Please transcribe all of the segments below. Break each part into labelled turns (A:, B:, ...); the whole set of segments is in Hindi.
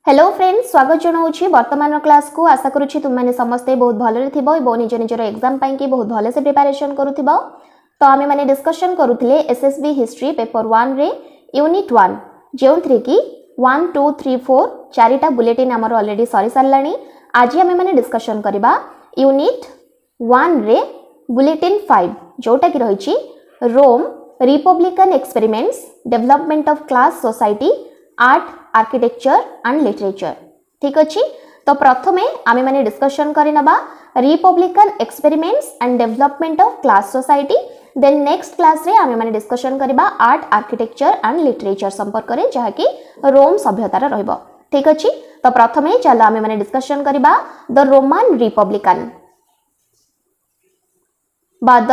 A: हेलो फ्रेंड्स, स्वागत जनाऊँगी वर्तमान क्लास को। आशा करुँची तुम मैंने समस्ते बहुत भलरे थिबो एवं निज निजर एग्जाम पाई कि बहुत भले से प्रिपरेशन करुथिबो। तो आमे माने डिस्कशन करुथिले एसएसबी हिस्ट्री पेपर 1 रे यूनिट 1 जेउथरे कि 1 2 3 4 चारिटा बुलेटिन हमर ऑलरेडी सरी सारलानी। आज आमे माने डिस्कशन करबा यूनिट 1 रे बुलेटिन 5 जोटा कि रहिछि Rome republican experiments development of class society art architecture and literature. ठीक अच्छी। तो प्रथमे आमे माने डिस्कशन करिनबा republican experiments and development of class society. Then next class रे आमे माने डिस्कशन करिबा आर्ट आर्किटेक्चर एंड लिटरेचर संपर्क रे जहा कि रोम सभ्यतार रहइबो। ठीक अच्छी। तो प्रथमे चलो आमे माने डिस्कशन करिबा द रोमन रिपब्लिकन बा the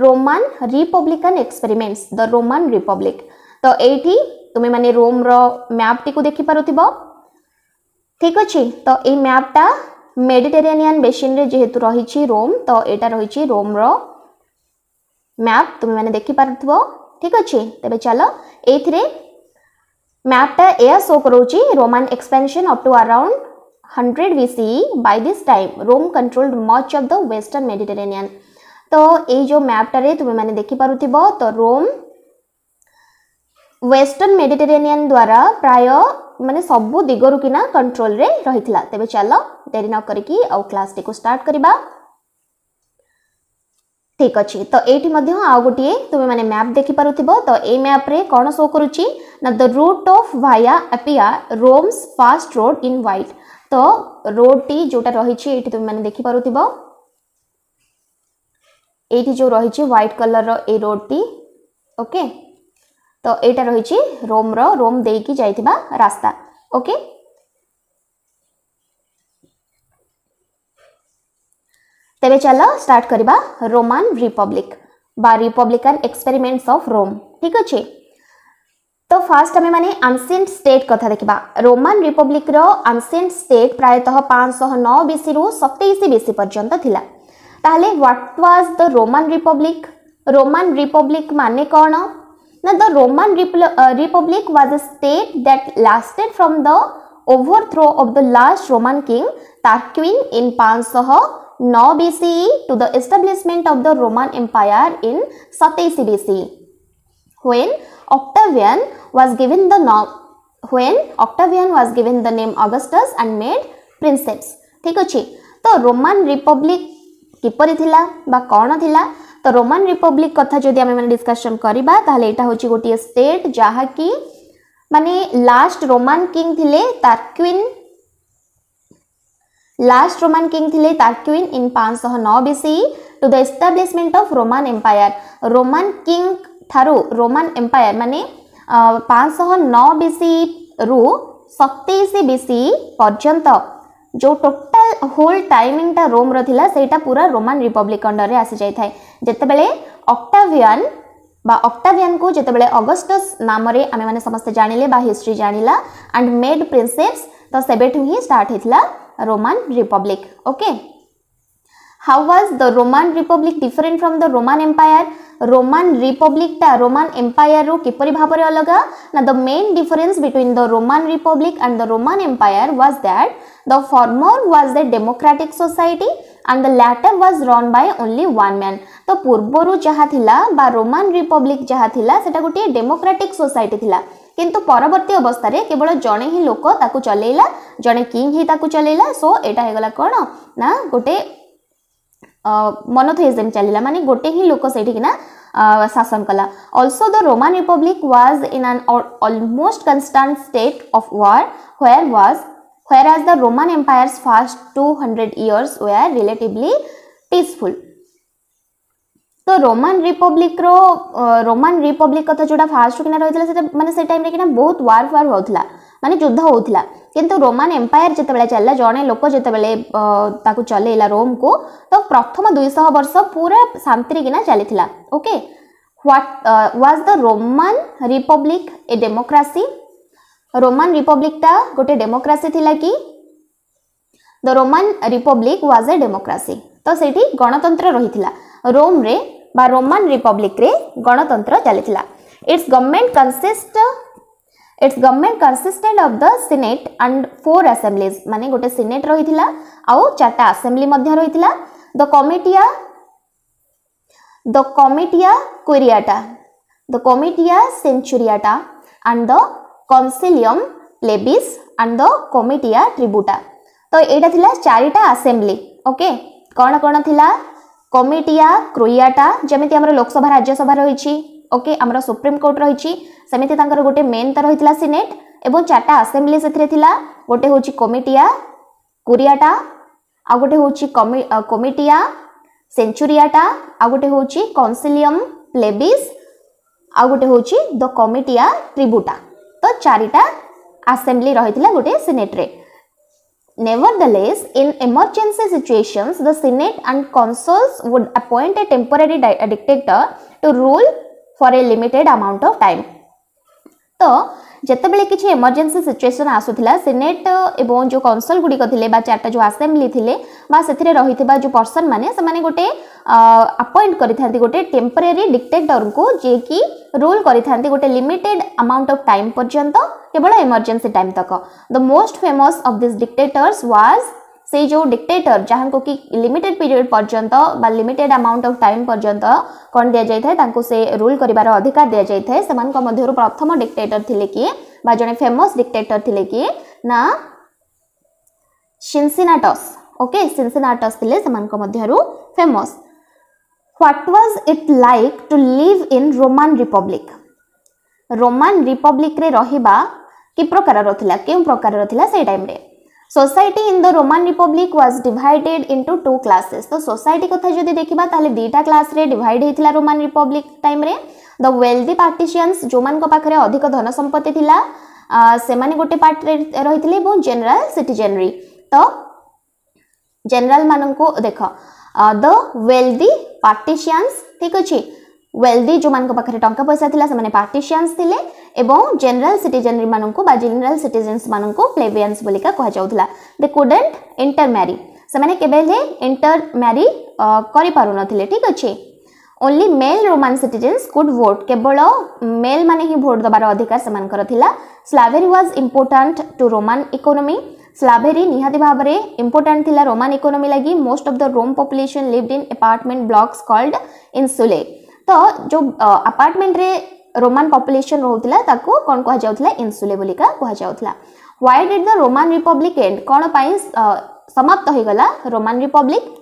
A: Roman Republican experiments the Roman Republic. तो एठी तुम्हें माने रोम रो मैप टी को देखि पारुथिबो। ठीक अछि। तो ए मैप टा मेडिटेरेनियन बेसिन रे जेहेतु रहिछि रोम, तो एटा रहिछि रोम रो मैप तुम्हें माने देखि पारुथिबो। ठीक अछि। तबे चलो एथिरे मैप टा ए शो करूछि Roman expansion up to around 100 BCE। By this time Rome controlled much of the western Mediterranean. तो ए जो मैप टा रे तुम्हें माने देखि पारुथिबो, तो रोम वेस्टर्न मेडिटेरेनियन द्वारा प्राय माने सबु दिगरु किना कंट्रोल रे रहितला। तबे चलो देरी न करिकी आ क्लास टी को स्टार्ट करिबा। ठीक अछि। तो एठी मध्ये आ गोटिए तुमे माने मैप देखि पारुथिबो। तो ए मैप रे कोन शो करूची ना the route of Via Appia Rome's first road in white. तो रोड टी जोटा रहिछि एठी तुमे माने देखि पारुथिबो। एठी जो रहिछि व्हाइट कलर रो ए रोड टी। ओके। तो एटा रहिछि रोम देकी जाइथिबा रास्ता। ओके। तेबे चलो स्टार्ट करिबा रोमन रिपब्लिक बा रिपब्लिकन एक्सपेरिमेंट्स ऑफ रोम। ठीक अछि। तो फर्स्ट हमें माने एंशिएंट स्टेट कथा देखिबा। रोमन रिपब्लिक रो एंशिएंट स्टेट प्रायतः 509 BC रु 27 BC पर्यंत थिला। ताहले what was the Roman Republic? Roman Republic माने कोन? Now, the Roman Republic was a state that lasted from the overthrow of the last Roman king Tarquin in 509 BCE to the establishment of the Roman Empire in 27 BCE. When Octavian was given the name Augustus and made princeps. ठीक अछि। तो रोमन रिपब्लिक किपरि थिला बा कोन थिला? तो रोमन रिपब्लिक कथा जदि आमे माने डिस्कशन करबा ताहले एटा होची गोटिए स्टेट जहा कि माने लास्ट रोमन किंग थिले Tarquin in 509 BCE to the establishment of Roman empire. Roman king थारु रोमन एम्पायर माने 509 BCE रु 27 BCE पर्यंत जो टोटल होल टाइमिंग टा रोम रो थिला सेटा पूरा रोमन रिपब्लिक अंडर रे आसी जाय थाए। जेतेबेले ऑक्टावियन को जेतेबेले ऑगस्टस नाम रे आमे माने समस्त जानिले बा हिस्ट्री जानिला एंड मेड प्रिंसेप्स। तो सेबेठु ही स्टार्ट हेतला Roman republic. Okay. How was the Roman republic different from the Roman empire? Roman republic टा रोमन एम्पायर रो किपरि भाबरे अलगा ना? The main difference between the Roman republic and the Roman empire was that the former was the democratic society and the latter was run by only one man। तो पूर्वरु जहा थिला बा रोमन रिपब्लिक जहा थिला सेटा गोटे डेमोक्रेटिक सोसाइटी थिला, किंतु परवर्ती अवस्था रे केवल जणे ही लोक ताकू चलेला, जणे किंग ही ताकू चलेला। सो एटा हे गला कोन ना गोटे मोनोथेइज्म चलिला, माने गोटे ही लोक सेठी किना शासन कला। also the roman republic was in an almost constant state of war whereas the roman empire's first 200 years were relatively peaceful। तो रोमन रिपब्लिक कथा जोडा फास्ट किना रहितला सेटा माने से टाइम रे किना बहुत वार होउतला, माने युद्ध होउतला। किंतु रोमन एम्पायर जेतेबेले चलला जणे लोक जेतेबेले ताकू चलेला रोम को, तो प्रथम 200 वर्ष पूरा शांति किना चलीथिला। Okay. What was the Roman republic a democracy? Roman republic टा गोटे डेमोक्रेसी थिला कि? The Roman republic was a democracy. तो सेठी गणतंत्र रहिथिला रोम रे बा रोमन रिपब्लिक रे गणतंत्र चलीथिला। Its government consist its government consisted of the senate and 4 assemblies माने गोटे सीनेट रहिथिला आउ चारटा असेंबली मध्ये रहिथिला the comitia centuriata and the concilium plebis and the comitia tributa तो एटा थिला चारिटा असेंबली ओके कौन कौन थिला कोमिटिया क्रुयाटा जमिति हमर लोकसभा राज्यसभा रहिछि ओके हमर सुप्रीम कोर्ट रहिछि सेमिति तांकर गोटे मेन त रहितला सीनेट एवं चारटा असेंबली सेथिरे थिला गोटे होछि कोमिटिया कुरियाटा आ गोटे होछि कोमिटिया सेंचुरियाटा आ गोटे होछि कॉन्सिलियम प्लेबिस आ गोटे होछि द कोमिटिया ट्रिब्यूटा तो चारिटा असेंबली रहितला गोटे सीनेट रे Nevertheless, in emergency situations, the Senate and consuls would appoint a temporary dictator to rule for a limited amount of time. तो जेतेबेले किछि इमरजेंसी सिचुएशन आसुथिला सीनेट एवं जो कौंसल गुडी थिले बा चारटा जो असेंबली थिले बा सेथिरे रहितबा जो पर्सन माने से माने गोटे अपॉइंट करिथांती गोटे टेम्परेरी डिक्टेटर को जे कि रूल करिथांती गोटे लिमिटेड अमाउंट ऑफ टाइम पर्यंत केवल इमरजेंसी टाइम तक the most famous of this dictators was से जो डिक्टेटर जहां को कि लिमिटेड पीरियड पर्यंत बा लिमिटेड अमाउंट ऑफ टाइम पर्यंत कोन दिया जाय थाए तांको से रूल करिवार अधिकार दिया जाय थाए समान को मध्यरु प्रथम डिक्टेटर थिले कि बा जने फेमस डिक्टेटर थिले कि ना सिंसिनाटस ओके सिंसिनाटस थिले समान को मध्यरु famous what was it like to live in Roman republic रे रहिबा कि प्रकार रथिला केउ प्रकार रथिला से टाइम रे society in the Roman republic was divided into 2 classes तो सोसाइटी कथा जदि देखिबा ताले दीटा क्लास रे डिवाइड हेतिला रोमन रिपब्लिक टाइम रे द वेल्दी पार्टिशियंस जो मान को पाखरे अधिक धन संपत्ति थिला से माने गोटे पार्ट रे रहिथिले बो जनरल सिटीजनरी तो जनरल मानन को देखो द वेल्दी पार्टिशियंस ठीक अछि वेल्दी जो मान को पाखरे टंका पैसा थिला से माने पार्टिशियंस थिले एवं जनरल सिटीजनरी मानन को बा जनरल सिटीजन्स मानन को प्लेबियंस बोलिका कहा जाउथला दे कुडंट इंटर मैरी से माने केबेले इंटर मैरी करि पारु नथिले ठीक अछि only male Roman citizens could vote केवल मेल माने ही वोट दबार अधिकार समान करथिला slavery was important to Roman economy slavery निहाती भाबरे इंपोर्टेंट थिला रोमन इकोनॉमी लागि most of the Rome population lived in apartment blocks called insulae तो जो अपार्टमेंट रे रोमन पॉपुलेशन रहउतला ताको कोन कहा जाउतला इंसुले बोलिका कहा जाउतला why did the Roman republic end कोन पाई समाप्त हो गला रोमन रिपब्लिक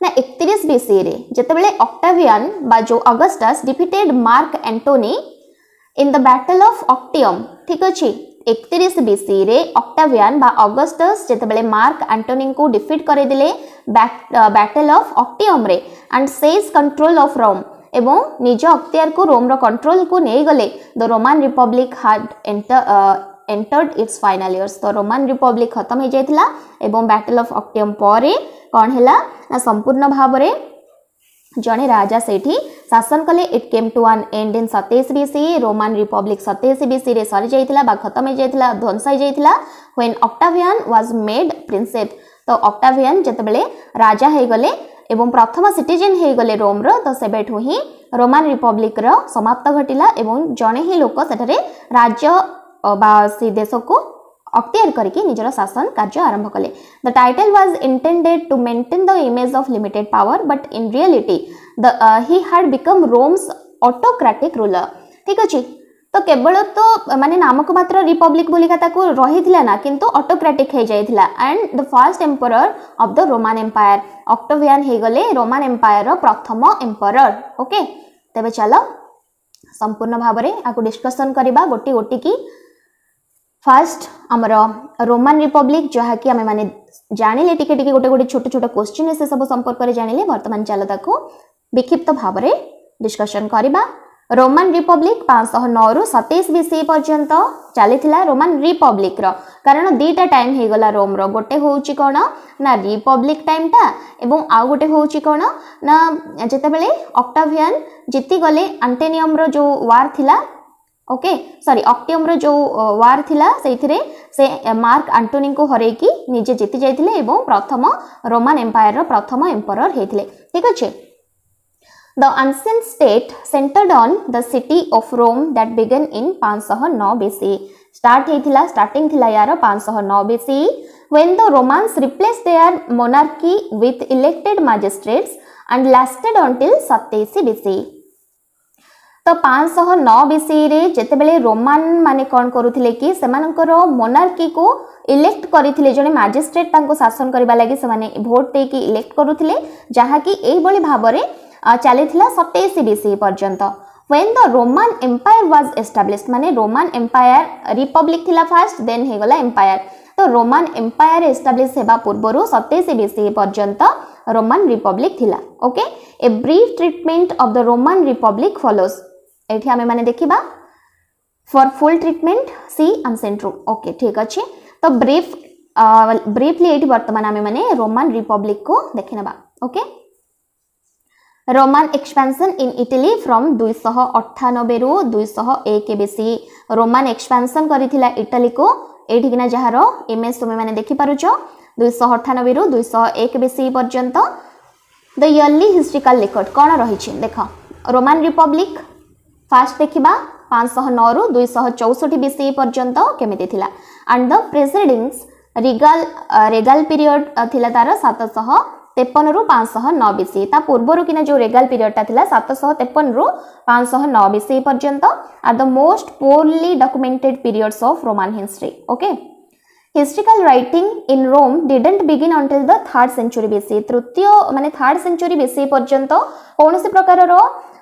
A: ना 31 बीसी रे जेतेबेले ऑक्टावियन बा जो Augustus defeated Mark Antony in the battle of Actium ठीक अछि 31 बीसी रे ऑक्टावियन बा ऑगस्टस जेतेबेले मार्क एंटोनी को डिफीट करे दिले बैटल ऑफ ऑक्टियम रे and seizes control of Rome एवं निज अख्तियार को रोम रो कंट्रोल को नै गले the Roman Republic had entered it's final years तो रोमन रिपब्लिक खत्म हो जाइतिला एवं बैटल ऑफ ऑक्टियम परे कोन हैला ना संपूर्ण भाबरे जने राजा सेठी शासन कले it came to an end in 27 BC Roman Republic 27 BC रे सरी जाइतिला बा खत्म हो जाइतिला ध्वंस हो जाइतिला when Octavian was made princeps तो ऑक्टावियन जतबेले राजा हे गले एवं प्रथम सिटीजन हे गले रोम रो तो सेबेठु ही रोमन रिपब्लिक रो समाप्त घटिला एवं जने ही लोक सेठरे राज्य बा सी देश को अख्तियार करके निजर शासन कार्य आरंभ कले the title was intended to maintain the image of limited power but in reality he had become Rome's autocratic ruler ठीक अछि तो केवल तो माने नामक मात्र रिपब्लिक बोलिका ताको रहिथिला ना किंतु ऑटोक्रेटिक हे जाइथिला and the first emperor of the Roman empire Octavian हे गले रोमन एम्पायर रो प्रथम एम्परर ओके तबे चलो संपूर्ण भाबरे आको डिस्कशन करबा गोटी गोटी की फर्स्ट हमर रोमन रिपब्लिक जहा कि हमें माने जानिले टिके टिके गोटे गोटे छोटे छोटे क्वेश्चन से सब संपर्क करे जानिले वर्तमान चलो ताको विक्षिप्त भाबरे डिस्कशन करबा रोमन रिपब्लिक 509 रु 27 बीसी पर्यंत चलीथिला रोमन रिपब्लिक रो कारण दीटा टाइम हे गला रोम रो गोटे होउची कोन ना रिपब्लिक टाइम टा एवं आ गोटे होउची कोन ना जेते बेले ऑक्टावियन जीती गले एंटेनियम रो जो वार थिला ओके सॉरी ऑक्टियम रो जो वार थिला सेथिरे से मार्क एंटोनी को हरे की निजे जीती जाइथिले एवं प्रथम रोमन एम्पायर रो प्रथम एम्परर हेथिले ठीक अछि The ancient state centered on the city of Rome that began in 509 BC. Starting thila यार 509 BC when the Romans replaced their monarchy with elected magistrates and lasted until 27 BC. तो 509 BC रे जेतेबेले रोमान माने कोन करूथिले कि सेमानकर मोनार्की को इलेक्ट करिथिले जने मैजिस्ट्रेट तांको शासन करबा लागि से माने वोट दे कि इलेक्ट करूथिले जहा कि एई बळी भाबरे चलीथिला 27 BC पर्यंत when the Roman Empire was established माने रोमान एम्पायर रिपब्लिक थिला फर्स्ट देन हे गला एम्पायर तो रोमान एम्पायर एस्टाब्लिश हेबा पूर्वरु 27 BC पर्यंत रोमान रिपब्लिक थिला okay a brief treatment of the Roman Republic follows एठी हमें माने देखिबा for full treatment see ancient Rome okay ठीक अछि तो ब्रीफली एठी वर्तमान हमें माने रोमान रिपब्लिक को देखिनबा okay Roman expansion in Italy from 298 रु 201 BC रोमान एक्सपेंशन करिथिला इटली को एठी किना जहारो इमेज तुमे माने देखि पारुछो 298 रु 201 BC पर्यंत द इयरली हिस्टोरिकल रिकॉर्ड कोन रहिछि देखो रोमान रिपब्लिक फास्ट देखिबा 509 रु 264 BC पर्यंत केमिति थिला एंड द प्रेसिडिंग्स रेगल पीरियड थिला तार 753 रु 509 BC ता पूर्वरु किना जो रेगल पीरियड ता थिला 753 रु 509 BC पर्यंत are the most poorly documented periods of Roman history okay historical writing in Rome didn't begin until the 3rd century BC तृतीय माने 3rd सेंचुरी BC पर्यंत कोनोसी प्रकार रो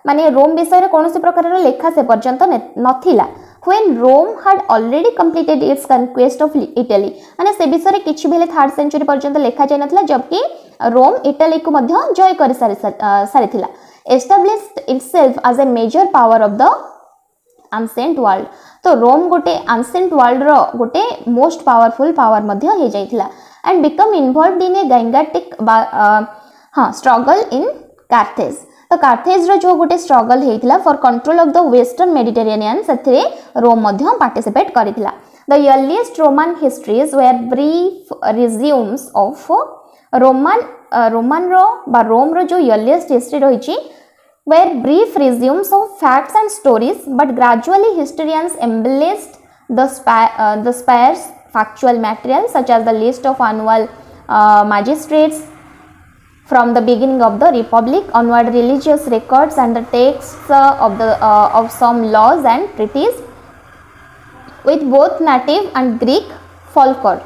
A: माने रोम विषय रे कोनोसी प्रकार रो लेखा से पर्यंत नथिला when Rome had already completed its conquest of Italy माने से विषय रे किछि भेले 3rd सेंचुरी पर्यंत लेखा जाय नथिला जबकि रोम इटली को मध्य जय करि सारिथिला established itself as a major power of the ancient world तो रोम गोटे ancient world रो गोटे मोस्ट पावरफुल पावर मध्य हे जायथिला and become involved in a gigantic struggle in Carthage तो कार्थेज रो जो गोटे स्ट्रगल हेतिला for control of the western Mediterranean सेथरे रोम मध्य पार्टिसिपेट करिथिला the earliest Roman histories were brief resumes of Roman रो बा रोम रो जो अर्लीस्ट हिस्ट्री रहिछि were brief resumes of facts and stories but gradually historians embellished the sparse factual material such as the list of annual magistrates from the beginning of the republic onward religious records and the texts of some laws and treaties with both native and Greek folklore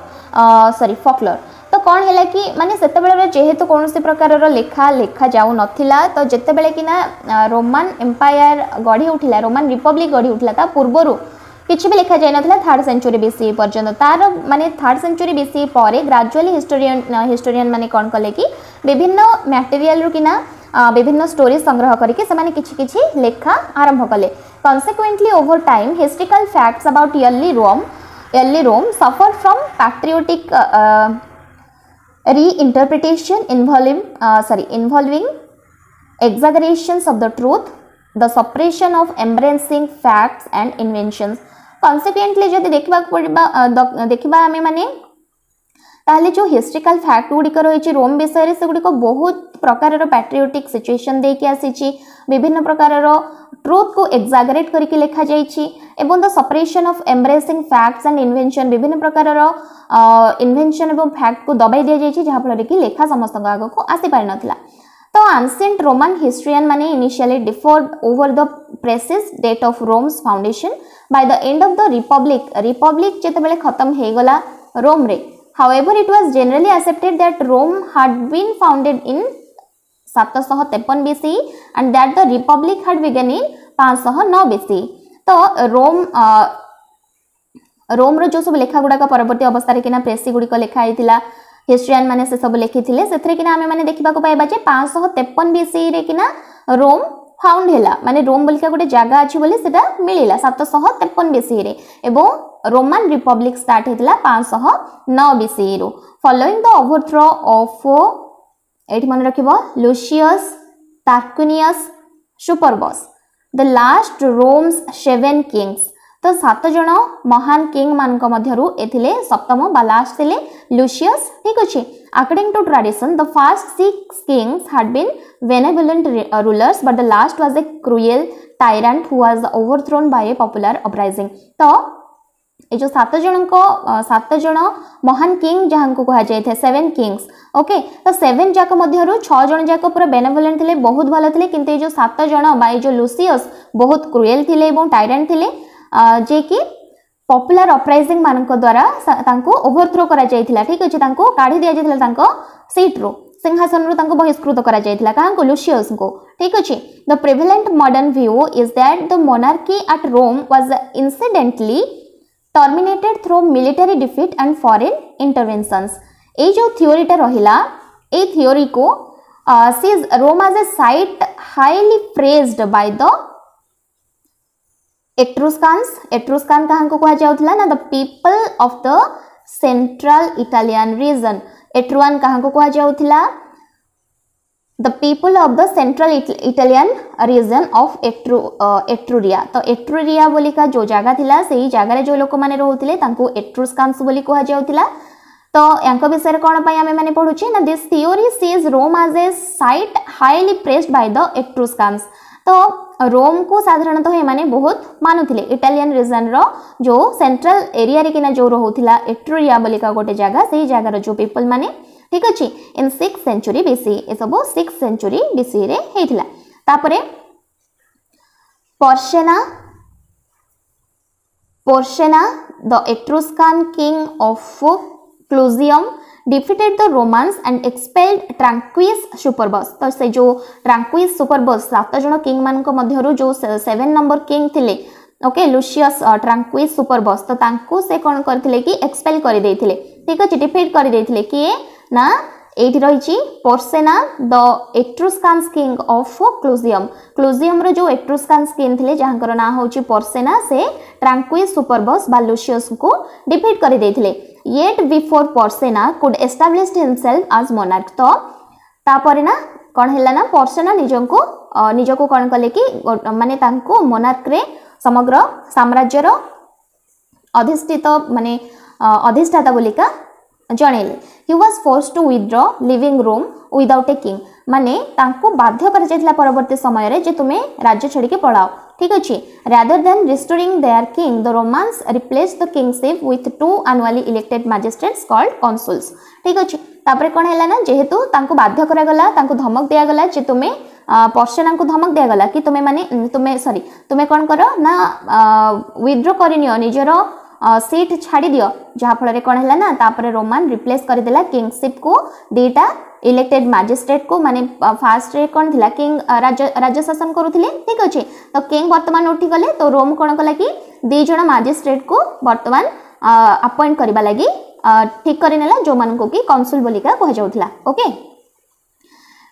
A: तो कौन हैला कि माने सेते बेले जेहेतु कोनोसी प्रकार रो लेखा जाऊ नथिला तो जेते बेले कि ना रोमन एम्पायर गढ़ी उठिला रोमन रिपब्लिक गढ़ी उठिला ता पूर्वरु किछि भी लिखा जाय नथिला 3rd सेंचुरी BC पर्यंत तार माने 3rd सेंचुरी BC परे ग्रेजुअली हिस्टोरियन माने कोन कले कि विभिन्न मटेरियल रु किना विभिन्न स्टोरी संग्रह करके समाने किछि लेखा आरंभ कले consequently over time historical facts about early Rome suffer from patriotic reinterpretation involving exaggerations of the truth the suppression of embracing facts and inventions consequently जदि देखिबा हमें माने ताले जो हिस्टोरिकल फैक्ट गुडी रही रोम विषय से गुडी बहुत प्रकार पैट्रियोटिक सिचुएशन देके आसी विभिन्न प्रकार ट्रुथ को एक्जागरेट करके लिखा जाइछि एवं the separation of embracing facts and invention विभिन्न प्रकार इन्वेंशन एवं फैक्ट को दबाई दिया जाइछि जहा फल कि लेखा समस्त आग को आसी पारि नथिला तो एंशिएंट रोमन हिस्टोरियन माने initially differed over the precise date of Rome's foundation by the end of the republic जेते बेले खत्म हे गला रोम रे however it was generally accepted that Rome had been founded in 753 BC and that the republic had begun in 509 BC तो रोम रो जो सब लेखा गुडा परवर्ती अवस्था रे किना प्रेसी गुडी को लेखा आइतिला हिस्टोरियन माने से सब लिखिथिले सेथरे किना हमें माने देखिबा को पाइबा जे 553 BC रे किना रोम फाउंड हैला माने रोम बोलका गोटे जगह अछि बोले सेटा मिलिला 753 BC रे एवं रोमन रिपब्लिक स्टार्ट हेतिला 509 BC रो फॉलोइंग द ओवरथ्रो ऑफ एठी मन रखिबो Lucius Tarquinius Superbus the last Rome's 7 kings तो 7 जण महान किंग मान मध्यरु एथिले सप्तम बा लास्ट थिले लुसियस ठीक अछि According to tradition, the first 6 kings had been benevolent rulers, but the last was a cruel tyrant who was overthrown by a popular uprising. तो ये जो 7 जन महान किंग जहां को कहा जाए थे 7 किंग्स ओके तो 7 जाक मध्यरु 6 जन जाक पूरा बेनेवोलेंट थिले बहुत भलो थिले किंतु ये जो 7 जन बाय जो लुसियस बहुत क्रुएल थिले एवं टायरेंट थिले जे कि पॉपुलर अपराइजिंग मानक द्वारा तांको ओवरथ्रो करा जायथिला ठीक अछि तांको काढी दिया जायथिला तांको सीट रो सिंहासन रो तांको बहिष्कृत करा जायथिला कां को लुसियस को ठीक अछि the prevalent modern view is that the monarchy at Rome was incidentally terminated through military defeat and foreign interventions. ए जो थियोरीटा रहिला ए थियोरी को sees Rome as a site highly praised by the Etruscans. Etruscan कहाँ को कहा जाउथला ना the people of the central Italian region. Etruan कहाँ को कहा जाउथला the people of the central Italian region of Etruria. तो Etruria बोली का जो जगह थिला सही जगह रे जो लोक माने रहउथिले तांको Etruscans बोली कहा जाउथिला तो यांको विषय रे कोन पय आमे माने पढुची ना this theory sees Rome as a site highly pressed by the Etruscans. तो रोम को साधारणतः ये माने बहुत मानुथिले इटालियन रीजन रो जो सेंट्रल एरिया रे किना जो रहउथिला एट्रुरिया बोली का गोटे जगह सही जगह रो जो पीपल माने ठीक अछि इन 6th सेंचुरी बीसी ए सब 6th सेंचुरी बीसी रे हेथिला तापरे Porsena the Etruscan king of Clusium defeated the Romans and expelled Tranquillus Superbus. तो से जो Tranquillus Superbus 7 जण किंग मान को मध्यरु जो 7 नंबर किंग थिले ओके लुसियस Tranquillus Superbus तो तांको से कोन करथिले कि एक्सपेल करि देथिले ठीक अछि डिफीट करि देथिले कि ना एठी रहिछि पोर्सेना द एट्रुस्कान्स किंग ऑफ क्लूजियम रो जो एट्रुस्कान्स किंग थिले जहांकर ना होछि पोर्सेना से Tranquillus Superbus बा लुसियस को डिफीट करि देथिले yet before Porsena could establish himself as monarch. तो तापरे ना कौन हैला ना पोर्सेना निजको कौन कले कि माने तांको मोनार्क रे समग्र साम्राज्य रो अधिष्ठित माने अधिष्ठाता बोलिका जणेले. He was forced to withdraw leaving Rome without a king. माने तांको बाध्य कर जायथिला परवर्ती समय रे जे तुमे राज्य छडी के पळाओ ठीक अछि. Rather than restoring their king, the Romans replaced the kingship with 2 annually elected magistrates called consuls. ठीक अछि तापरे कोन हैला ना जेहेतु तांको बाध्य करा गला तांको धमक दिया गला जे तुमे पर्सना को धमक दिया गला कि तुमे कोन करो ना विथड्रॉ करिनियो निजरो सीट छाड़ी दियो जहा फल रे कोन हैला ना तापरे रोमान रिप्लेस कर देला किंगशिप को डेटा इलेक्टेड मैजिस्ट्रेट को माने फास्ट रे कोन थिला किंग राज्य शासन करूथिले ठीक अछि. तो किंग वर्तमान उठी गले तो रोम कोन कला कि 2 जण मैजिस्ट्रेट को वर्तमान अपॉइंट करबा लागि ठीक करिनेला जो मानको कि कंसुल बोलिका कह जाउथिला okay.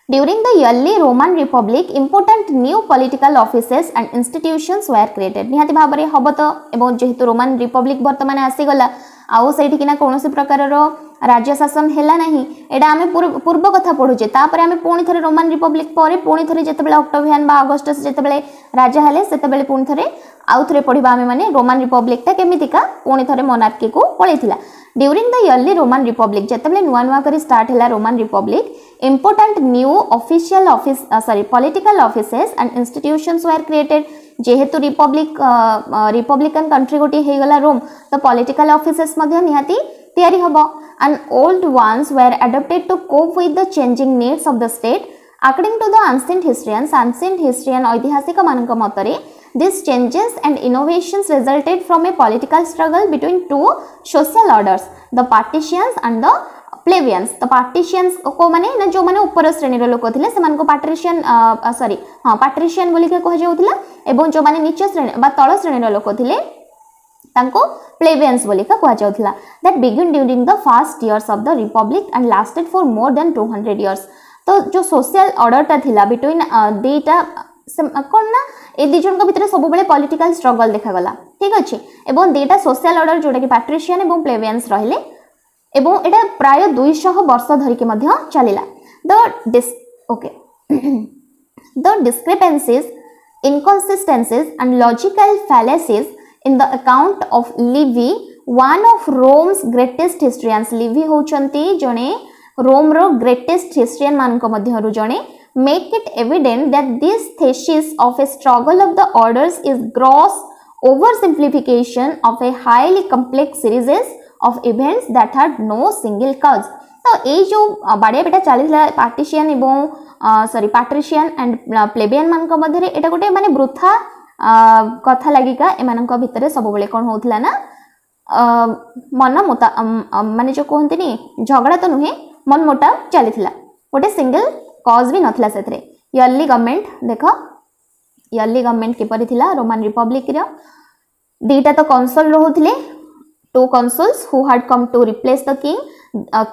A: During the early Roman Republic, important new political offices and institutions were created. निहाती भाबरे हबो तो एवं जेहेतु रोमान रिपब्लिक वर्तमान आसी गला आउ सेठी किना कोनोसी प्रकार रो राज्य शासन हेला नहीं एडा आमे पूर्व कथा पढुचे तापर आमे पुणी थरे रोमान रिपब्लिक परे पुणी थरे जेतेबेले ऑक्टोवियन बा ऑगस्टस जेतेबेले राजा हेले सेतेबेले पुणी थरे आउ थरे पढिबा आमे माने रोमान रिपब्लिक ता केमितिका पुणी थरे मोनार्की को पळेथिला. During the early Roman Republic, जेतेबेले नुआ करी स्टार्ट हेला Roman Republic, important new political offices and institutions were created. जेहेतु रिपब्लिकन कंट्री गोटी हे गला रोम तो पॉलिटिकल ऑफिसेस मध्ये निहाती तयारी हबो and old ones were adapted to cope with the changing needs of the state. According to the ancient historian ऐतिहासिक मानक मतरे these changes and innovations resulted from a political struggle between 2 social orders, the patricians and the plebeians. तो patricians को माने ना जो माने ऊपर श्रेणी रो लोक थिले से मान को patrician बोली के कह जाउथिला एवं जो माने नीचे श्रेणी बा तळ श्रेणी रो लोक थिले तांको plebeians बोली का कह जाउथिला. That began during the first years of the republic and lasted for more than 200 years. तो जो सोशल ऑर्डर ता थिला बिटवीन देटा कोन ना ए दि जन को भितर सब बेले पॉलिटिकल स्ट्रगल देखा गला ठीक अछि एवं देटा सोशल ऑर्डर जोटा कि पैट्रिशियन एवं प्लेबियंस रहिले एवं एटा प्राय 200 वर्ष धरि के मध्य चलिला. The discrepancies, inconsistencies and logical fallacies in the account of Livy, one of Rome's greatest historians. Livy होचंती जने रोम रो ग्रेटेस्ट हिस्ट्रियन मान को मध्यरु जणे make it evident that this thesis of a struggle of the orders is gross oversimplification of a highly complex series of events that had no single cause. तो ए जो बाड़िया बेटा चलीला पार्टिशियन एवं सॉरी पाट्रिशियन एंड प्लेबियन मान को मध्य एटा गोटे माने वृथा कथा लागिका एमानक भितर सब बेले कोन होतला ना मन मोता माने जो कहंतिनी झगड़ा तो नुहे मन मोटा चलीथिला गोटे सिंगल कॉज भी नथला सेतरे यर्ली गवर्नमेंट देखो यर्ली गवर्नमेंट किपरि थिला रोमन रिपब्लिक रो दीटा तो कंसुल रहुथिले two consuls who had come to replace the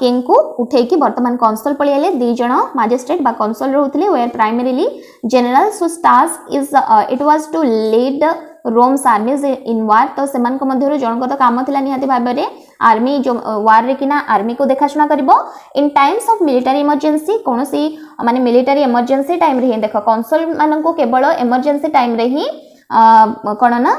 A: king को उठेकी वर्तमान कंसुल पळियाले दी जण मैजिस्ट्रेट बा कंसुल रहुथिले were primarily generals whose task is it was to lead Rome's armies in war तो सेमान को मध्यरु जणको तो काम थिला निहाती भाबरे आर्मी जो वार रे किना आर्मी को देखाशुना करिवो इन टाइम्स ऑफ मिलिटरी इमरजेंसी कोनोसी माने मिलिटरी इमरजेंसी टाइम रे ही देखो कंसुल मानन को केवल इमरजेंसी टाइम रे ही कोन ना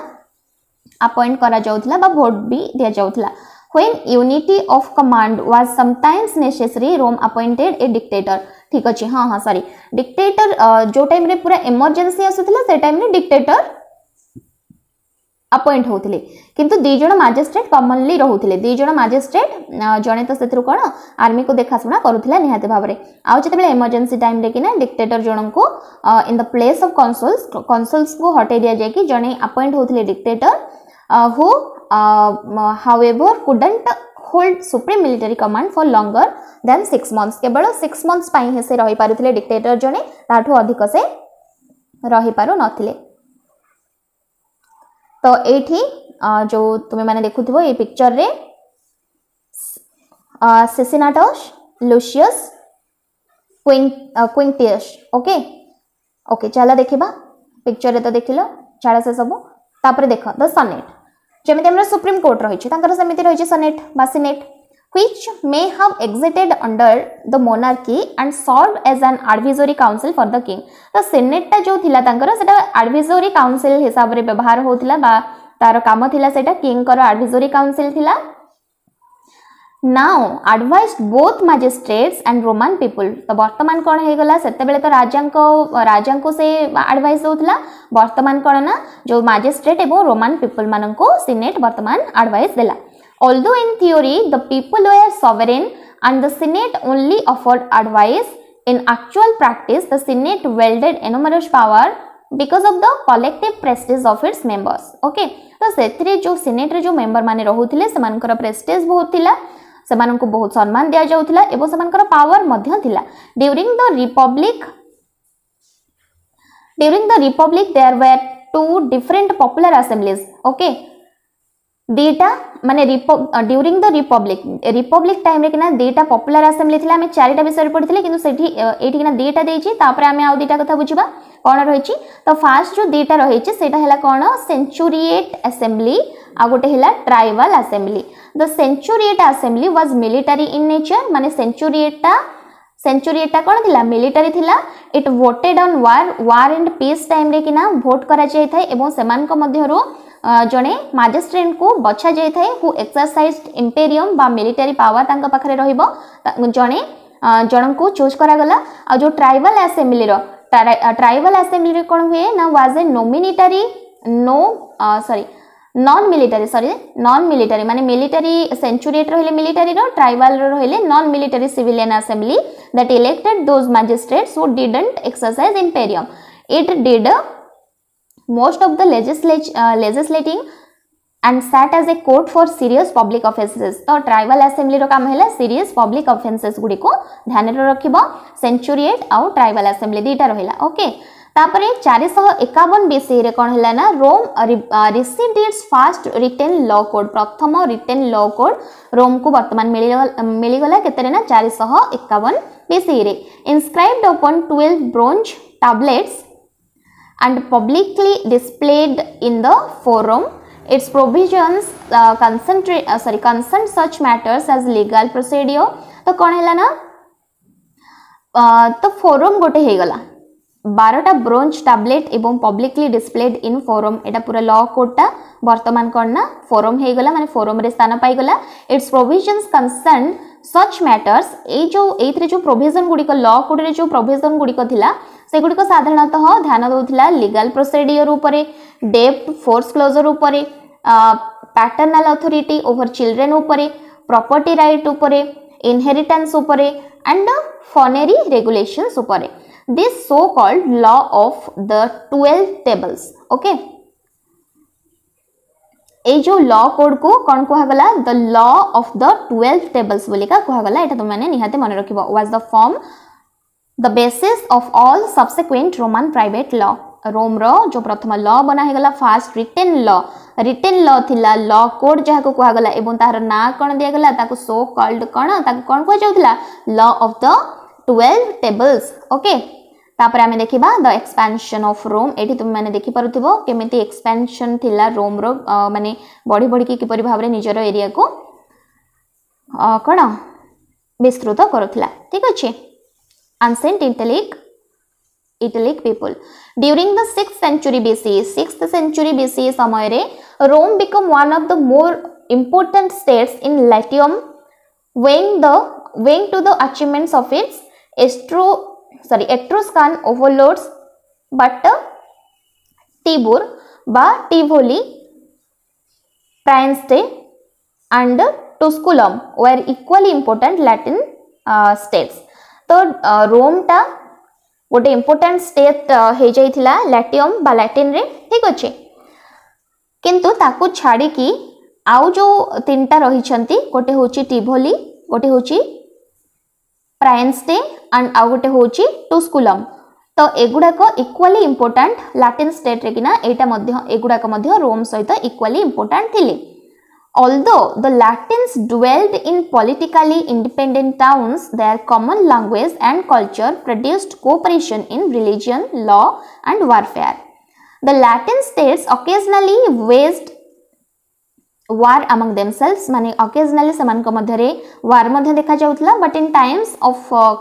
A: अपॉइंट करा जाउथला बा वोट भी दिया जाउथला when unity of command was sometimes necessary Rome appointed a dictator ठीक अछि हां हां सॉरी डिक्टेटर जो टाइम रे पूरा इमरजेंसी आसुथला से टाइम रे डिक्टेटर अपॉइंट होथिले किंतु दी जण मैजिस्ट्रेट कॉमनली रहुथिले दी जण मैजिस्ट्रेट जणे तो सेथरु कोन आर्मी को देखासुना करूथिला निहाते भाबरे आ जते बेले इमरजेंसी टाइम रे किना डिक्टेटर जणन को in the place of consuls को हटे दिया जाय कि जणे अपॉइंट होथिले dictator who however couldn't hold supreme military command for longer than 6 months केवल 6 months पाई हे से रही पारुथिले डिक्टेटर जणे ताठो अधिक से रही पारु नथिले तो एठी जो तुमे माने देखुथिबो ए पिक्चर रे सिसिनाटस लुसियस क्विंटियस ओके ओके चला देखिबा पिक्चर रे तो देखिलो छाड़ा से सब तापर देख द सनेट जेमिति हमरा सुप्रीम कोर्ट रही छि तांकर समिति रही छि सनेट बा Senate which may have existed under the monarchy and served as an advisory council for the king तो सेनेट ता जो थिला तांकर सेटा advisory council हिसाब रे व्यवहार होथिला बा तार काम थिला सेटा किंग कर advisory council थिला now advised both magistrates and Roman people तो वर्तमान कोन हे गला सेते बेले तो राजा को से एडवाइस होतला वर्तमान कोन ना जो मैजिस्ट्रेट एवं रोमन पीपल मानन को सीनेट वर्तमान एडवाइस देला although in theory the people were sovereign and the senate only offered advice in actual practice the senate wielded enormous power because of the collective prestige of its members okay तो सेतरे जो सीनेट रे जो मेंबर माने रहुथिले समानकर प्रेस्टीज बहुत थिला सेमान को बहुत सम्मान दिया जाउथिला एवं समानकर पावर मध्य थिला during the republic there were two different popular assemblies okay दीटा माने ड्यूरिंग द रिपब्लिक टाइम रे किना दीटा पॉपुलर असेंबली थिला हमें चारिटा विषय पढिथिले किंतु सेठी एठी किना दीटा देछि तापर हमें आ दीटा कथा बुझिबा कोन रहिछि तो फास्ट जो दीटा रहिछि सेटा हला कोन सेंचुरिएट असेंबली आ गोटे हला tribal assembly the centuriate assembly was military in nature माने सेंचुरिएटा कोन थिला मिलिटरी थिला it voted on war and peace time रे किना वोट करा जाय थाए एवं समान को मध्यरो जणे मैजिस्ट्रेट को बछा जाय थाए हु एक्सरसाइज्ड इंपेरियम बा मिलिटरी पावर तांका पाखरे रहिबो जणे जणन को चूज करा गला आ जो ट्राइबल असेंबली रो ट्राइबल असेंबली रे कोन हुए ना वाज ए नॉन मिलिटरी माने मिलिटरी सेंचुरिएट रहिले मिलिटरी रो ट्राइबल रो रहिले non military civilian assembly that elected those magistrates who didn't exercise imperium it did most of the legislating and sat as a court for serious public offences तो ट्राइबल असेंबली रो काम हैला serious public offences गुडी को ध्यान रे रखिबो सेंचुरिएट आउ ट्राइबल असेंबली दीटा रहिला ओके तापरे 451 बीसी रे कोन हैला ना Rome received its first written law code प्रथम रिटेन लॉ कोड रोम को वर्तमान मिली गला केतरे ना 451 बीसी रे inscribed upon 12 bronze tablets and publicly displayed in the forum its provisions concern such matters as legal procedure तो कौन हैला ना तो फोरम गोटे हे गला 12टा ब्रोंज टैबलेट एवं पब्लिकली डिस्प्लेड इन फोरम एटा पूरा लॉ कोडटा वर्तमान कोन ना फोरम हे गला माने फोरम रे स्थान पाई गला its provisions concern such matters एथरे जो प्रोविजन गुड़िक लॉ कोड रे जो प्रोविजन गुड़िक थिला से गुड़िक साधारणतः ध्यान दउथिला लीगल प्रोसीडियर उपरे, डेब्ट फोर्स क्लोजर उपरे, पैटर्नल अथॉरिटी ओवर चिल्ड्रेन उपरे, प्रॉपर्टी राइट उपरे, इनहेरिटेंस उपरे एंड फनेरी रेगुलेशंस उपरे. This so called law of the 12 tables. Okay, ए जो लॉ कोड को कौन कहगला the law of the 12 tables बोलिका कहगला. एटा तुम माने निहाते मन रखिबो. Was the form the basis of all subsequent Roman private law. Rome रो जो प्रथम लॉ बना हेगला फास्ट रिटेन लॉ थिला लॉ कोड जहा को कहगला एवं तार ना कोन दिया गला ताको सो कॉल्ड कोन ताको कोन कह जाउथला law of the 12 tables. Okay, तापर आमे देखिबा द एक्सपेंशन ऑफ रोम. एठी तुम माने देखि परथिबो केमिति एक्सपेंशन थिला रोम रो माने बड़ी बड़ी की किपरि भाबरे निजरो एरिया को कोन विस्तृत करूथला. ठीक अछि. Ancient italic people during the 6th century BC, 6th century BC समय रे रोम become one of the more important states in Latium, weighing to the achievements of its Etruscan overlords. But Tibur ba Tivoli, Praeneste and Tusculum were equally important Latin states. तो रोम टा गोटे इंपोर्टेंट स्टेट हो जाइथिला लैटियम बा लैटिन रे. ठीक अच्छे, किंतु ताकू छाड़ी की आउ जो तीनटा रही छंती गोटे होची टिभोली, गोटे होची प्राएंस्टे एंड आउ गोटे होची टुस्कुलम. तो एगुडा को इक्वली इंपोर्टेंट लैटिन स्टेट रे किना एटा मध्य एगुडा को मध्य रोम सहित इक्वली इंपोर्टेंट थिले. Although the Latins dwelled in politically independent towns, their common language and culture produced cooperation in religion, law and warfare. The Latin states occasionally waged war among themselves, माने occasionally समान को मध्य रे war मध्य देखा जाउतला, but in times of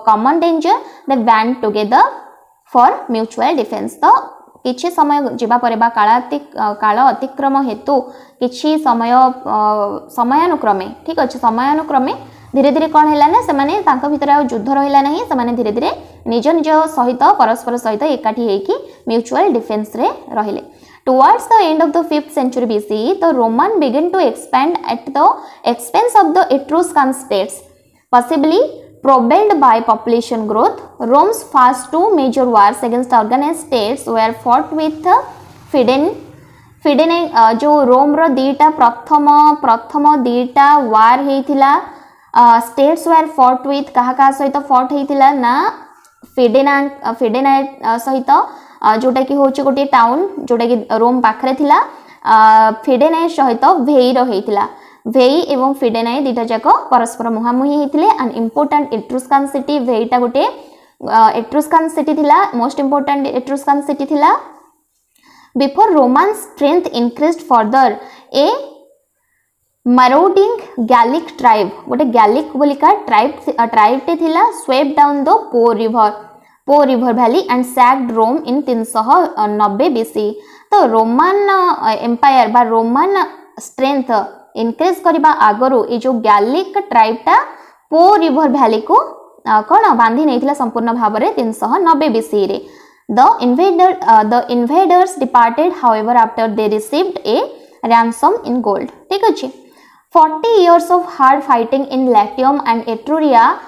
A: common danger they band together for mutual defense. तो किछि समय जीवा परे बा काल अतिक्रम हेतु किछि समयानुक्रमे ठीक अच्छे समयानुक्रमे धीरे धीरे कौन है ना से तांको भितर आ युद्ध रहिला नहीं, से धीरे धीरे निज निज सहित परस्पर सहित एकाठी होइकी म्यूचुअल डिफेंस रे रहिले. Towards the end of the 5th century BC, the Roman began to expand at the expense of the Etruscan states, possibly propelled by population growth. Rome's first two major wars against organized states were fought with फिडेने जो रोम रो दीटा प्रथम दीटा वार हेतिला स्टेट्स वर फॉट विथ कहा सहित फॉट हेतिला ना फिडेना सहित जोटा कि होची गोटे टाउन जोटा कि रोम पाखरे थिला फिडेना सहित भेई रो हेतिला. भेई एवं फिडेनाई दीटा जाक परस्पर मुहामुही हेतिले. एंड इंपोर्टेंट एट्रुस्कान सिटी भेईटा गोटे एट्रुस्कान सिटी थिला, मोस्ट इंपोर्टेंट एट्रुस्कान सिटी थिला. Before Roman strength increased further, a marauding Gallic tribe, गोटे Gallic बोलिका tribe टे थिला, swept down the Po river valley and sacked Rome in 390 BC. तो रोमान एम्पायर बा रोमान स्ट्रेंथ इंक्रीज करबा आगरो ए जो गैलिक ट्राइब टा पो रिवर वैली को कोन बांधी नैथिला संपूर्ण भाबरे 390 BC रे. The invaders departed, however, after they received a ransom in gold. ठीक अछि. 40 years of hard fighting in Latium and Etruria,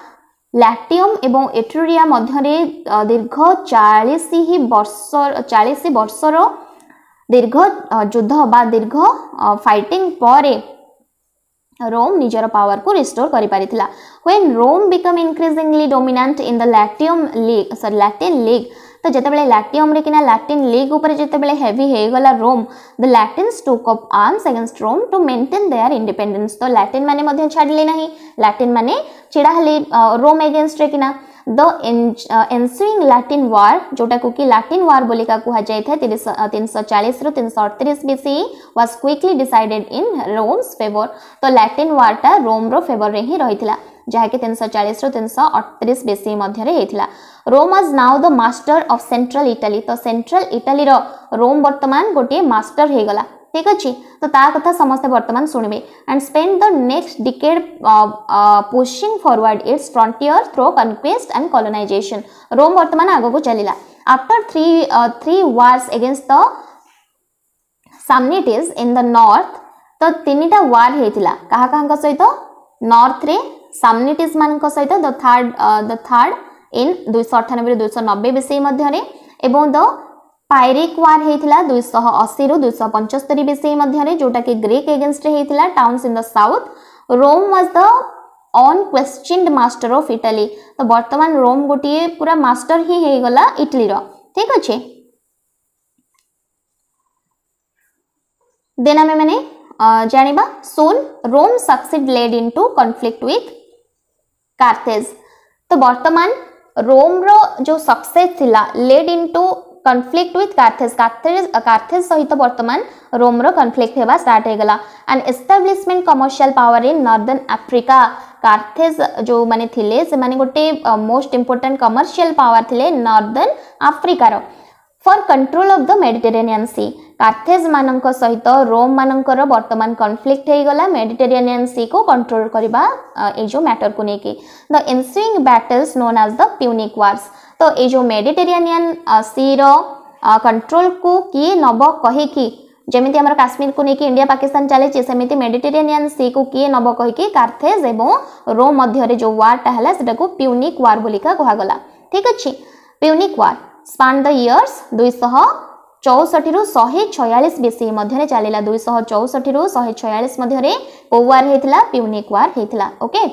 A: Latium एवं Etruria मध्यरे दीर्घ 40 वर्षर दीर्घ युद्ध बा दीर्घ फाइटिंग परे रोम निजर पावर को रिस्टोर करि पारिथिला. When Rome became increasingly dominant in the Latin League, तो जितेबाला लैटियम रे किना लैटिन लीग ऊपर जितेबाला हेवी हे गला Rome, the Latins took up arms against Rome to maintain their independence. तो लैटिन माने मध्य छाडले नाही, लैटिन माने छिड़ा हले रोम अगेंस्ट रे किना. द एनसुइंग लैटिन वार जोटा को कि लैटिन वार बोलिका कुहा जाय था 340 रु 338 BC was quickly decided in roams favour. तो लैटिन वार टा रोम रो फेवर रे ही रहिथिला जहा कि 340 रु 338 BC मध्य रे हेथिला. Rome was now the master of central Italy. तो सेंट्रल इटली रो रोम वर्तमान गोटे मास्टर हे गला. ठीक अच्छे तो ता कथा समस्त वर्तमान शुणवे and spend the next decade pushing forward its frontier through conquest and colonization Rome वर्तमान आगो को चलिला after three wars against the Samnites in the north तो तीनटा वार हेतिला कहा कहा सहित नॉर्थ रे सामनीटिज मान सहित द थर्ड इन 298 290 बीसी मध्य रे एवं द पायरिक वार हेतिला 280 रु 275 बीसी मध्य रे जोटा कि ग्रीक अगेंस्ट हेतिला towns in the south Rome was the unquestioned master of Italy तो वर्तमान रोम गोटे पूरा मास्टर ही हे गला इटली रो ठीक अच्छे देन आमे माने जानिबा सोन Rome succeed led into conflict with Carthage तो वर्तमान रोम रो जो सक्सेस थिला led into conflict with Carthage सहित वर्तमान रोम रो कॉन्फ्लिक्ट हेबा स्टार्ट हे गला and establishment commercial power in northern Africa Carthage जो माने थिले से माने गोटे मोस्ट इंपोर्टेंट कमर्शियल पावर थिले नॉर्दर्न अफ्रीका रो for control of the Mediterranean sea Carthage मानक सहित रोम मानकर वर्तमान कॉन्फ्लिक्ट हे गला मेडिटेरेनियन सी को कंट्रोल करबा ए जो मैटर को नेकी the ensuing battles known as the Punic wars तो ए जो मेडिटेरेनियन सी रो कंट्रोल को किए नब कहि कि जेमिति हमर काश्मीर को नेकी इंडिया पाकिस्तान चले छि सेमिति मेडिटेरेनियन सी को किए नब कहि कि कार्थेज एवं रोम मध्य रे जो वार टा हला सेटा को प्यूनिक वार बोलिका कहा गला ठीक अछि Punic war span the years 264 रु 146 बीसी मध्य रे चलिला 264 रु 146 मध्य रे को वार हेतिला प्यूनिक वार हेतिला okay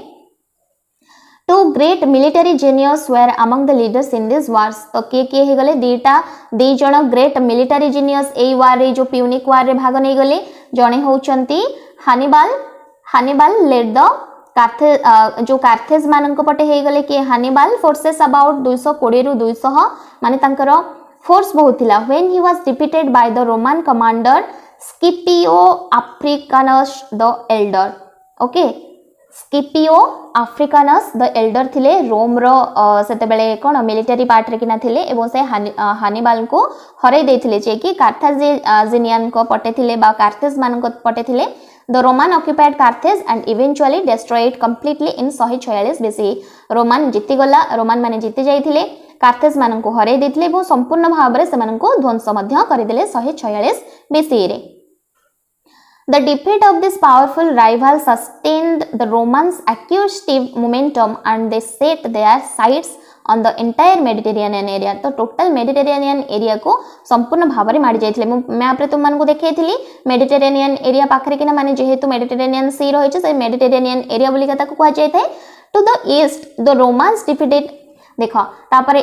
A: two great military genius were among the leaders in this wars तो के हे गले दी जण ग्रेट मिलिटरी जीनियस ए वार रे जो प्यूनिक वार रे भाग नै गले जणे होचंती हानिबाल लेड द जो कार्थेज मानक पटे हे गले कि हानिबाल फोर्सेस अबाउट 220 रु 200 माने तांकर फोर्स बहुत थिला when he was defeated by the Roman commander Scipio Africanus the elder okay Scipio Africanus the elder थिले रोम रो सेते बेले कोन मिलिटरी पार्ट रे किना थिले एवं से हानिबाल को हरै देथिले जे कि कार्थेजिनियन को पटे थिले बा कार्थेज मानक पटे थिले The Roman occupied Carthage and eventually destroyed it completely in 146 BC. Roman जीति गला रोमान माने जीति जाइथिले कार्थेज मानन को हरै देथिले एवं संपूर्ण भाव रे सेमान को ध्वंस मध्य करि देले 146 BC रे The defeat of this powerful rival sustained the Romans' acquisitive momentum and they set their sights on the entire Mediterranean area. तो टोटल मेडिटेरेनियन एरिया को संपूर्ण भाव में मारी जाइथिले मैप रे तुम मान को देखैथिली मेडिटेरेनियन एरिया पाखरे किना माने जेहेतु मेडिटेरेनियन सी रहिछ से मेडिटेरेनियन एरिया बोली कथा को कहा जाय थाए to the east the Romans defeated देखो तापर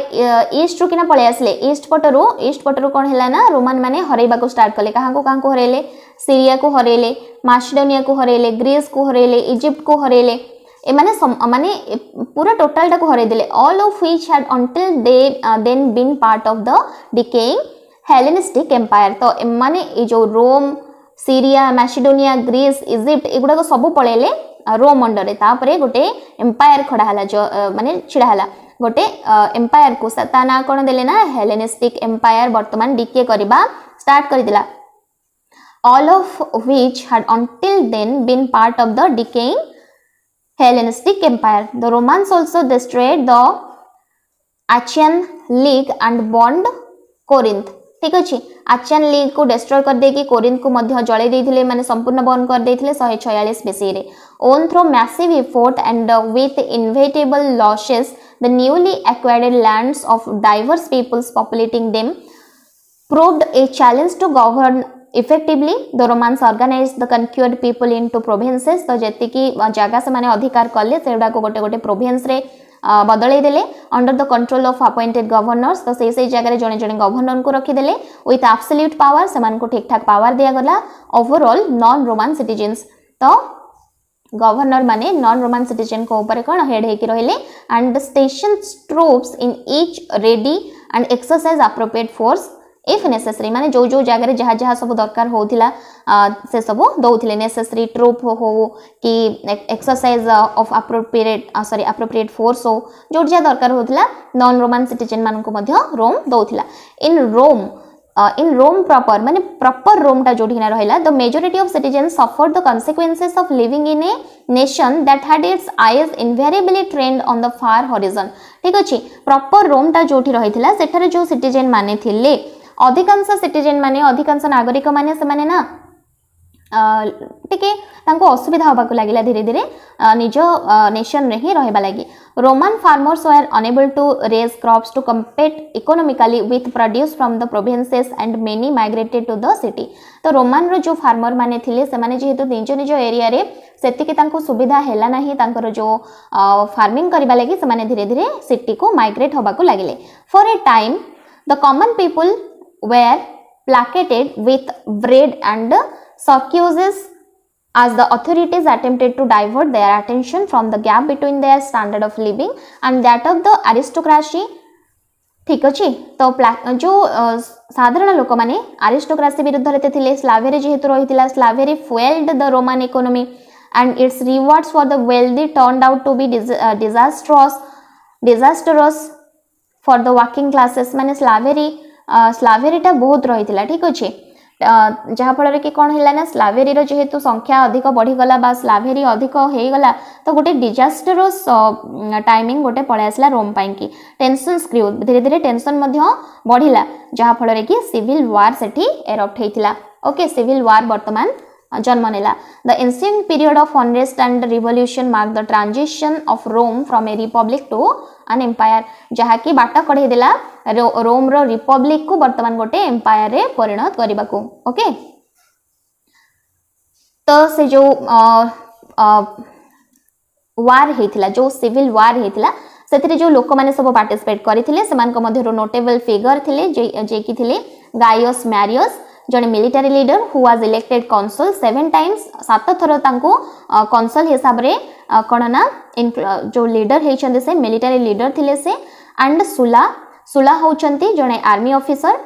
A: ईस्ट रु किना पळे आसले ईस्ट पटरु कोन हैला ना रोमान माने हरैबा को स्टार्ट कले कहां को हरैले सीरिया को हरैले मासिडोनिया को हरैले ग्रीस को हरैले इजिप्ट को हरैले ए माने पूरा टोटल टा को हरै देले all of which had until they then been part of the decaying Hellenistic empire तो माने ए जो Rome Syria Macedonia Greece Egypt एगुडा को सब पळेले रोम अंडर रे तापरे गोटे एम्पायर खड़ा हला जो माने छिडा हला गोटे एम्पायर को सता ना कोन देले ना हेलेनिस्टिक एम्पायर वर्तमान डिके करबा स्टार्ट कर दिला all of which had until then been part of the decaying Hellenistic Empire. The Romans also destroyed the Achaean League and burned Corinth. ठीक अछि आचियन लीग को डिस्ट्रॉय कर दे कि कोरिंथ को मध्य जळे देथिले माने संपूर्ण बर्न कर देथिले 146 बीसी रे on through massive effort and with inevitable losses the newly acquired lands of diverse peoples populating them proved a challenge to govern effectively. The Romans organized the conquered people into provinces तो जेति की जगह से माने अधिकार कले सेडा को गोटे गोटे प्रोविंस रे बदलै देले under the control of appointed governors तो से जगह जने जने गवर्नर को रखी देले विथ एब्सोल्यूट पावर से मान को ठीक ठाक पावर दिया गला ओवरऑल नॉन रोमन सिटीजन्स तो गवर्नर माने नॉन रोमन सिटीजन को ऊपर कोन हेड हे कि रहले and the station troops in each ready and exercise appropriate force if necessary माने जो जो जगह जहाँ जहाँ सब दरकार होथिला से सब दउथिले नेसेसरी ट्रूप हो कि एक्सरसाइज ऑफ एप्रोप्रिएट फोर्स हो जो जहाँ दरकार होथिला नॉन रोमन सिटीजन मान को मध्य रोम दउथिला इन रोम in Rome proper माने proper Rome टा जोठी ना रहिला the majority of citizens suffered the consequences of living in a nation that had its eyes invariably trained on the far horizon ठीक अछि proper Rome टा जोठी रहिथिला सेठारे जो citizen माने थिले अधिकांश citizen माने अधिकांश नागरिक माने से माने ना टिके तांको असुविधा होबाकु लागिला धीरे धीरे निज नेशन रे ही रहबा लागि Roman farmers were unable to raise crops to compete economically with produce from the provinces and many migrated to the city तो रोमन रो जो फार्मर माने थिले से माने जेहेतु निज निज एरिया रे सेतिके तांको सुविधा हेला नाही तांकर जो फार्मिंग करबा लागि से माने धीरे धीरे सिटी को माइग्रेट होबाकु लागिले for a time the common people were placated with bread and circuses as the authorities attempted to divert their attention from the gap between their standard of living and that of the aristocracy ठीक अछि तो जो साधारण लोक माने अरिस्टोक्रेसी विरुद्ध रहते थिले स्लावेरी जेहेतु रहितिला स्लावेरी fueled the Roman economy and its rewards for the wealthy turned out to be disastrous for the working classes माने स्लावेरी टा बहुत रहितिला ठीक अछि जहा फल कि कौन है ना स्लावेरी रो जेहेतु संख्या अधिक बढ़ी गला बा स्लावेरी अधिक हे गला तो गोटे डिजास्टरस टाइमिंग गोटे पळे आसला रोम पाई की टेंशन ग्रो धीरे धीरे टेंशन मध्य बढ़िला जहा फल कि सिविल वार सेठी एरप्ट हेतिला ओके सिविल वार वर्तमान जन्म नेला the ancient period of unrest and revolution mark the transition of Rome from a republic to an empire जहा कि बाटा कढे देला रोम रो रिपब्लिक को वर्तमान गोटे एम्पायर रे परिणत करबा को ओके तो से जो वार हेतिला जो सिविल वार हेतिला सेतिरे जो लोक माने सब पार्टिसिपेट करिथिले समान को मध्य नोटेबल फिगर थिले जे कि थिले गायस मैरियस जने military leader who was elected consul 7 times 7 thorough तांको कॉन्सल हिसाब रे कोनना जो लीडर हेचंदे से मिलिटरी लीडर थिले से एंड सुला होचंती जने आर्मी ऑफिसर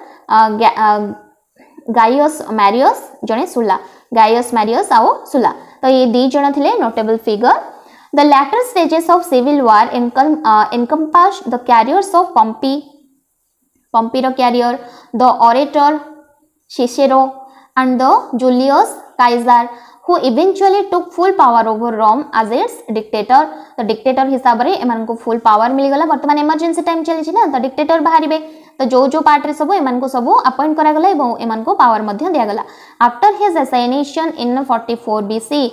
A: गायस मैरियस जने सुला गायस मैरियस आओ सुला तो ये दी जण थिले notable figure the latter stages of civil war encompass the carriers of Pompey रो career the orator Cicero and the Julius Caesar who eventually took full power over Rome as its dictator the dictator हिसाब रे एमान को full power मिल गला वर्तमान इमरजेंसी टाइम चली ना तो डिक्टेटर बाहरिबे तो जो पार्ट रे सब एमान को सब अपॉइंट करा गला एवं एमान को पावर मध्य दिया गला आफ्टर हिज असाइनेशन इन 44 BC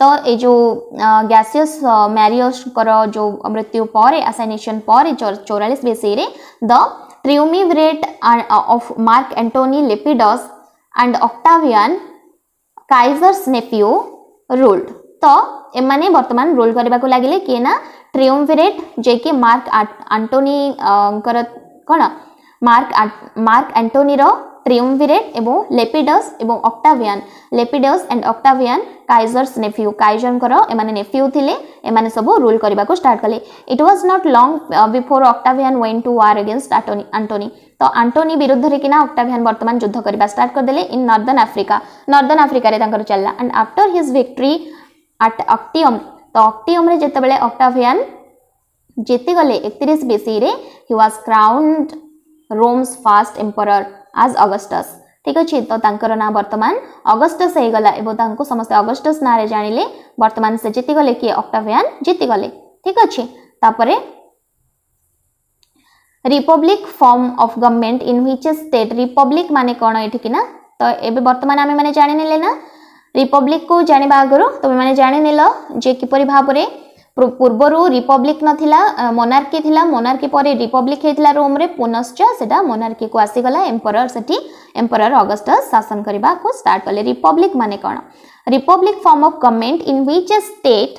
A: तो ए जो गैसियस मैरियस कर जो मृत्यु पर असाइनेशन पर 44 BC रे the triumvirate of Mark Antony Lepidus and Octavian Caesar's nephew ruled तो एमाने वर्तमान रूल करबा को लागिले कि ना ट्रिumvirate जे कि मार्क एंटोनी कर कोन मार्क एंटोनी रो ट्रिumvirate एवं लेपिडस एवं Octavian लेपिडस and Octavian काइजर्स Neiphiu kaizen करो एमाने नेफ्यू थिले एमाने सब रूल करबा को स्टार्ट कले it was not long before Octavian went to war against Antony तो एंटोनी विरुद्ध रे किना ऑक्टावियन वर्तमान युद्ध करबा स्टार्ट कर देले इन नॉर्दर्न अफ्रीका रे तांकर चलला and after his victory at Actium तो ऑक्टियम रे जते बेले ऑक्टावियन जेते गले 31 BC रे he was crowned roams first emperor as Augustus ठीक अछि तो तांकर ना वर्तमान ऑगस्टस हे गला एबो तांको समस्त ऑगस्टस ना रे जानिले वर्तमान से जीति गले कि ऑक्टावियन जीति गले ठीक अछि तापरे Republic form of government in which state Republic माने कोन एठी कि ना तो एबे वर्तमान आमे माने जानि नेले ना रिपब्लिक को जानिबा आगरो तो माने जानि नेलो जे किपरि भाबरे पूर्वरु रिपब्लिक नथिला मोनार्की थिला मोनार्की परे रिपब्लिक हेतिला रोम रे पुनश्च सेटा मोनार्की को आसी गला एम्परर सेठी एम्परर ऑगस्टस शासन करबा को स्टार्ट करले रिपब्लिक माने कोन republic form of government in which state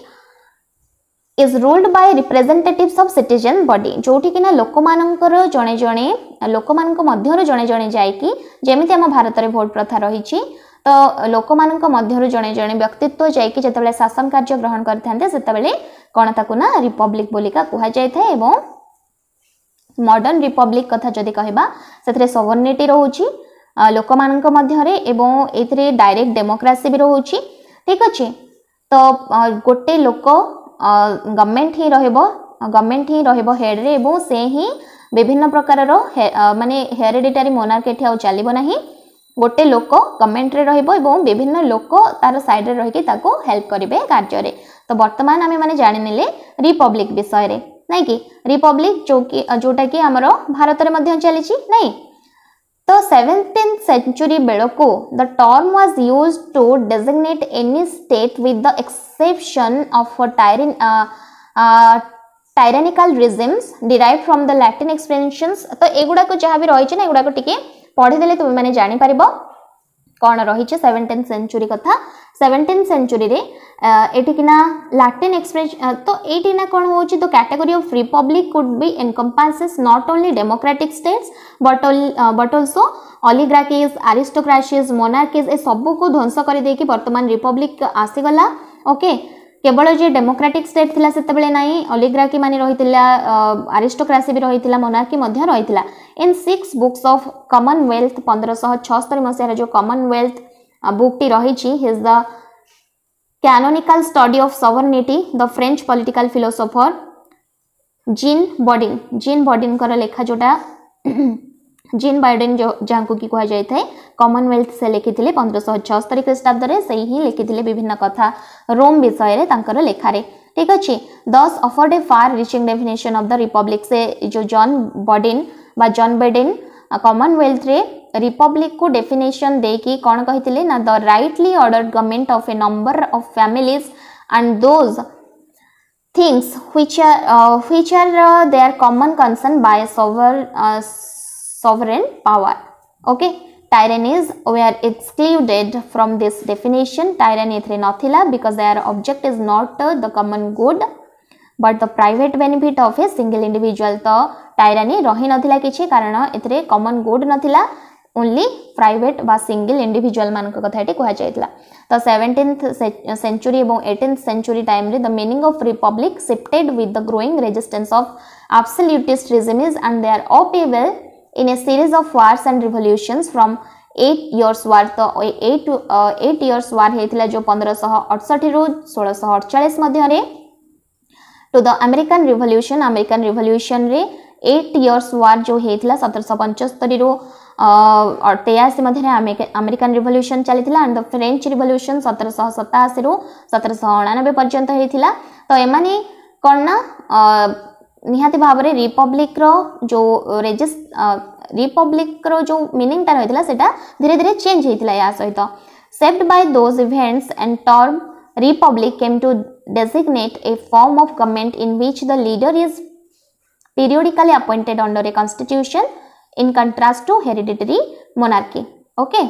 A: is ruled by representatives of citizen body जोठी किना लोकमानकर जणे जणे लोकमानक मध्यरो जणे जणे जाय कि जेमिति हम भारत रे वोट प्रथा रहिछि तो लोकमानक मध्यरो जणे जणे व्यक्तित्व जाय कि जतबेले शासन कार्य ग्रहण करथांते सेतबेले कोन ताकू ना रिपब्लिक बोलिका कुहा जाय थाए एवं मॉडर्न रिपब्लिक कथा जदि कहबा सेथरे सोवर्निटी रहउची लोकमानक मध्य रे एवं एथरे डायरेक्ट डेमोक्रेसी भी रहउची ठीक अछि तो गोटे लोक गवर्नमेंट ही रहबो हेड रे एवं से ही विभिन्न प्रकार माने हेरिडिटरी मोनार्की एठी चलिबो नाही गोटे लोक गवर्नमेंट रे रहइबो एवं विभिन्न लोक तार साइड रे रहिकी ताको हेल्प करिवे कार्य रे। तो वर्तमान आमे माने जानि नेले रिपब्लिक विषय रे नै कि रिपब्लिक जोटा कि हमरो भारत रे मध्य चली छी नै। तो 17th century बेलको the term was used to designate any state with the exception of tyrannical regimes derived from the Latin expressions। तो एगुडा को जहाँ भी रही है ना एगुडा को टिके पढ़ी देले तुम माने जानि परिबो कौन रही 17th century कथा। 17th century रे एठी किना लैटिन एक्सप्रेशन तो एठी ना कौन होची तो category of republic could be encompasses not only democratic states but also oligarchies aristocracies monarchies ए सब को ध्वंस कर देकी वर्तमान रिपब्लिक आसी गला। ओके केवल जे डेमोक्रेटिक स्टेट थिला सेते बेले नाही ओलिगार्की माने रहितिला अरिस्टोक्रेसी भी रहितिला मोनार्की मध्य रहितिला। इन 6 बुक्स ऑफ कॉमनवेल्थ 1576 मसिया जो कॉमनवेल्थ बुक टी रही छि is the canonical study of sovereignty the French political philosopher Jean Bodin कर लेखा जोटा जीन बाइडेन जो जहाँ को कि कह जाए कॉमनवेल्थ से लिखिथिले 1576 ख्रीष्टाब्द रे से ही लिखिथिले विभिन्न कथा रोम विषय रे तांकर लेखारे। ठीक अछि दस offered A far reaching definition of the Republic से जो जॉन बाइडेन कॉमनवेल्थ रे रिपब्लिक को डेफिनेशन देकी कौन कहिथिले ना the rightly ordered government of A number of families and those things which are their common concern by sovereign power। okay tyrannies were excluded from this definition। tyranny एथरे नथिला because their object is not the common good but the private benefit of a single individual। तो tyranny रही नथिला किछि कारण एथरे common good नथिला ओनली प्राइवेट बा सिंगल इंडिविजुअल मान को कथा एटी कहा जायतला। तो 17th century एवं 18th century टाइम रे the meaning of Republic shifted with the growing resistance of absolutist regimes and their upheaval in a series of wars and revolutions from 8 years war। तो 8 years war हेतिला जो 1568 रु 1648 मध्य रे टू द अमेरिकन रिवोल्यूशन रे 8 years war जो हेतिला 1775 रु 83 मध्य अमेरिकन रिवोल्यूशन चलीथिला एंड द फ्रेंच रिवोल्यूशन 1787 रु 1799 पर्यंत हेतिला। तो एमाने कोन निहाती भाव रे रिपब्लिक रो जो मीनिंग ता रहितला सेटा धीरे धीरे चेंज हेतिला या सहित shaped by those events and term republic came to designate a form of government in which the leader is periodically appointed under a constitution in contrast to hereditary monarchy। okay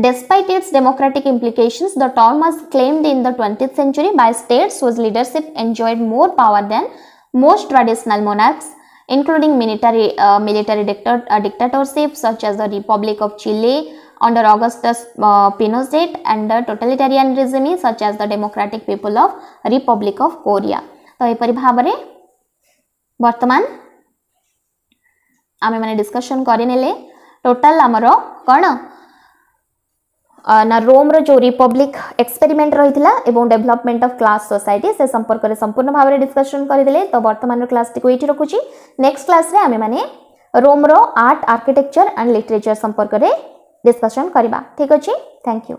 A: despite its democratic implications the term was claimed in the 20th century by states whose leadership enjoyed more power than most traditional monarchs including military dictatorship such as the Republic of Chile under Augustus Pinochet and the totalitarian regime such as the Democratic People of Republic of Korea। तो एपरि भाव रे वर्तमान आमे माने डिस्कशन करि नेले टोटल हमरो कोन ना रोम रो जो रिपब्लिक एक्सपेरिमेंट रहितला एवं डेवलपमेंट ऑफ क्लास सोसाइटी से संपर्क रे संपूर्ण भाव रे डिस्कशन करि देले। तो वर्तमान रो क्लास टी को एठी रखुची नेक्स्ट क्लास रे आमे माने रोम रो आर्ट आर्किटेक्चर एंड लिटरेचर संपर्क रे डिस्कशन करबा। ठीक अछि थैंक यू।